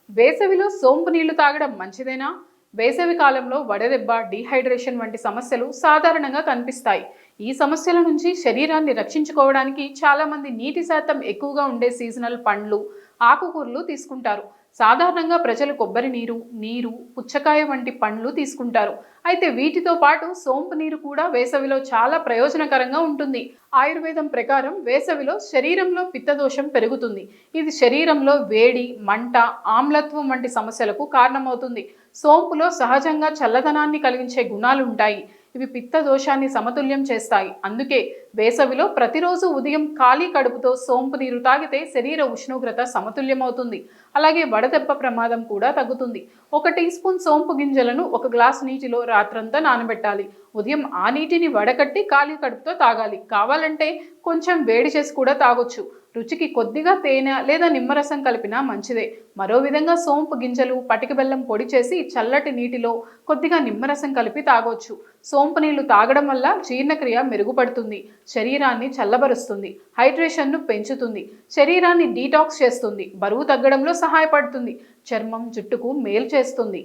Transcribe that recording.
వేసవిలో సోంపు నీళ్లు తాగడం మంచిదేనా? వేసవి కాలంలో వడదెబ్బ, డీహైడ్రేషన్ వంటి సమస్యలు సాధారణంగా కనిపిస్తాయి. ఈ సమస్యల నుంచి శరీరాన్ని రక్షించుకోవడానికి చాలామంది నీటి శాతం ఎక్కువగా ఉండే సీజనల్ పండ్లు, ఆకుకూరలు తీసుకుంటారు. సాధారణంగా ప్రజలు కొబ్బరి నీరు, పుచ్చకాయ వంటి పండ్లు తీసుకుంటారు. అయితే వీటితో పాటు సోంపు నీరు కూడా వేసవిలో చాలా ప్రయోజనకరంగా ఉంటుంది. ఆయుర్వేదం ప్రకారం వేసవిలో శరీరంలో పిత్తదోషం పెరుగుతుంది. ఇది శరీరంలో వేడి, మంట, ఆమ్లత్వం వంటి సమస్యలకు కారణమవుతుంది. సోంపులో సహజంగా చల్లదనాన్ని కలిగించే గుణాలు ఉంటాయి. ఇవి పిత్త దోషాన్ని సమతుల్యం చేస్తాయి. అందుకే వేసవిలో ప్రతిరోజు ఉదయం ఖాళీ కడుపుతో సోంపు నీరు తాగితే శరీర ఉష్ణోగ్రత సమతుల్యమవుతుంది. అలాగే వడదెబ్బ ప్రమాదం కూడా తగ్గుతుంది. 1 టీ స్పూన్ సోంపు గింజలను 1 గ్లాసు నీటిలో రాత్రంతా నానబెట్టాలి. ఉదయం ఆ నీటిని వడకట్టి ఖాళీ కడుపుతో తాగాలి. కావాలంటే కొంచెం వేడి చేసి కూడా తాగొచ్చు. రుచికి కొద్దిగా తేనె లేదా నిమ్మరసం కలిపినా మంచిదే. మరో విధంగా సోంపు గింజలు, పటిక బెల్లం పొడి చేసి చల్లటి నీటిలో కొద్దిగా నిమ్మరసం కలిపి తాగొచ్చు. సోంపు నీళ్లు తాగడం వల్ల జీర్ణక్రియ మెరుగుపడుతుంది, శరీరాన్ని చల్లబరుస్తుంది, హైడ్రేషన్ను పెంచుతుంది, శరీరాన్ని డీటాక్స్ చేస్తుంది, బరువు తగ్గడంలో సహాయపడుతుంది, చర్మం, జుట్టుకు మేలు చేస్తుంది.